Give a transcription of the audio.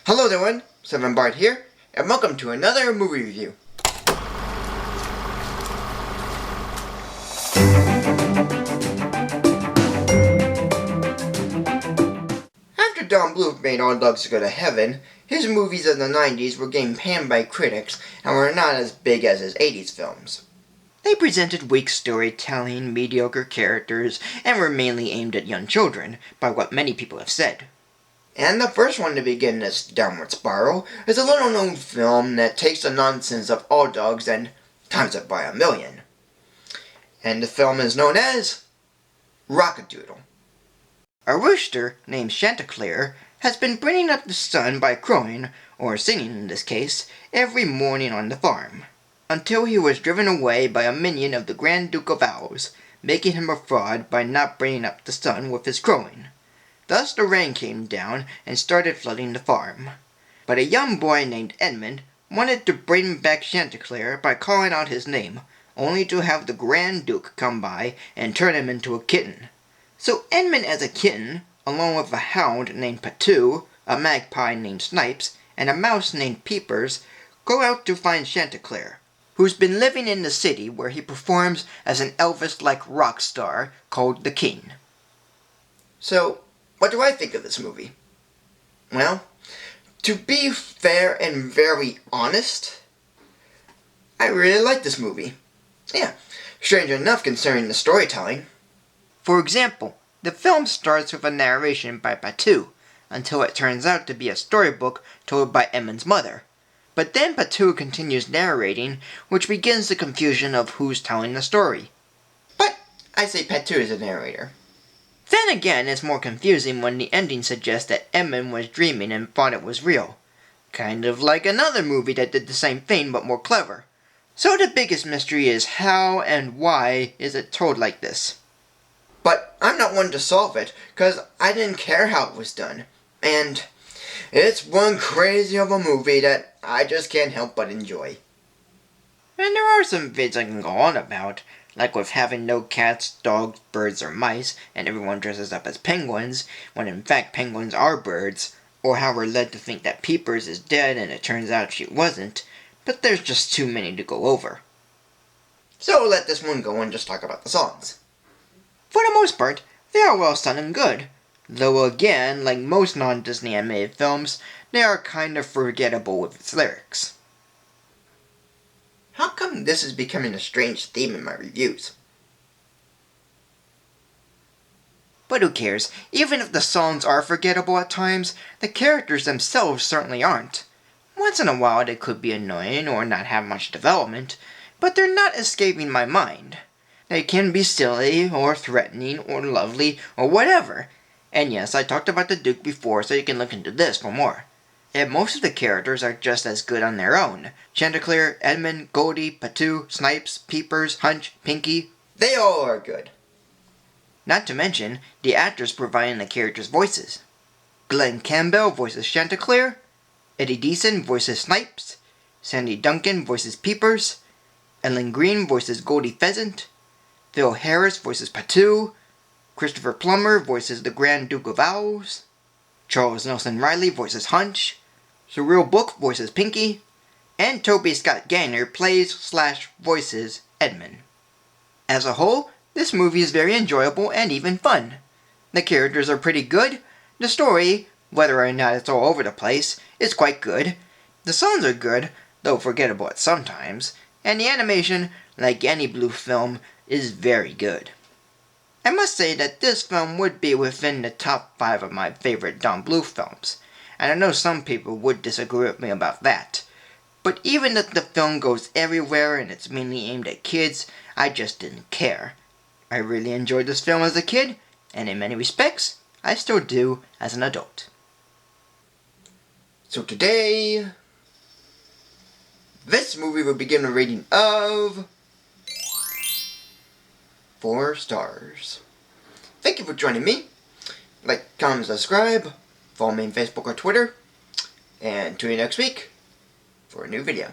Hello there, everyone. Seven Bart here, and welcome to another movie review. After Don Bluth made All Dogs Go to Heaven, his movies of the 90s were getting panned by critics and were not as big as his 80s films. They presented weak storytelling, mediocre characters, and were mainly aimed at young children, by what many people have said. And the first one to begin this downward spiral is a little-known film that takes the nonsense of All Dogs and times it by 1,000,000. And the film is known as Rock-A-Doodle. A rooster named Chanticleer has been bringing up the sun by crowing, or singing in this case, every morning on the farm, until he was driven away by a minion of the Grand Duke of Owls, making him a fraud by not bringing up the sun with his crowing. Thus the rain came down and started flooding the farm. But a young boy named Edmund wanted to bring back Chanticleer by calling out his name, only to have the Grand Duke come by and turn him into a kitten. So Edmund as a kitten, along with a hound named Patou, a magpie named Snipes, and a mouse named Peepers, go out to find Chanticleer, who's been living in the city where he performs as an Elvis-like rock star called the King. So, what do I think of this movie? Well, to be fair and very honest, I really like this movie. Yeah, strange enough concerning the storytelling. For example, the film starts with a narration by Patou, until it turns out to be a storybook told by Edmund's mother. But then Patou continues narrating, which begins the confusion of who's telling the story. But I say Patou is the narrator. Then again, it's more confusing when the ending suggests that Edmund was dreaming and thought it was real. Kind of like another movie that did the same thing but more clever. So the biggest mystery is how and why is it told like this. But I'm not one to solve it, cause I didn't care how it was done. And it's one crazy of a movie that I just can't help but enjoy. And there are some vids I can go on about, like with having no cats, dogs, birds, or mice, and everyone dresses up as penguins, when in fact penguins are birds, or how we're led to think that Peepers is dead and it turns out she wasn't, but there's just too many to go over. So let this one go and just talk about the songs. For the most part, they are well sung and good, though again, like most non-Disney animated films, they are kind of forgettable with its lyrics. How come this is becoming a strange theme in my reviews? But who cares? Even if the songs are forgettable at times, the characters themselves certainly aren't. Once in a while they could be annoying or not have much development, but they're not escaping my mind. They can be silly, or threatening, or lovely, or whatever. And yes, I talked about the Duke before, so you can look into this for more. And most of the characters are just as good on their own. Chanticleer, Edmund, Goldie, Patou, Snipes, Peepers, Hunch, Pinky, they all are good. Not to mention, the actors providing the characters' voices. Glenn Campbell voices Chanticleer, Eddie Deason voices Snipes, Sandy Duncan voices Peepers, Ellen Green voices Goldie Pheasant, Phil Harris voices Patou, Christopher Plummer voices the Grand Duke of Owls, Charles Nelson Riley voices Hunch, Surreal Book voices Pinky, and Toby Scott Gaynor plays/voices Edmund. As a whole, this movie is very enjoyable and even fun. The characters are pretty good, the story, whether or not it's all over the place, is quite good, the songs are good, though forgettable at some times, and the animation, like any Bluth film, is very good. I must say that this film would be within the top 5 of my favorite Don Bluth films, and I know some people would disagree with me about that. But even if the film goes everywhere and it's mainly aimed at kids, I just didn't care. I really enjoyed this film as a kid, and in many respects, I still do as an adult. So today, this movie will begin a rating of 4 stars. Thank you for joining me. Like, comment, subscribe, follow me on Facebook or Twitter, and tune in next week for a new video.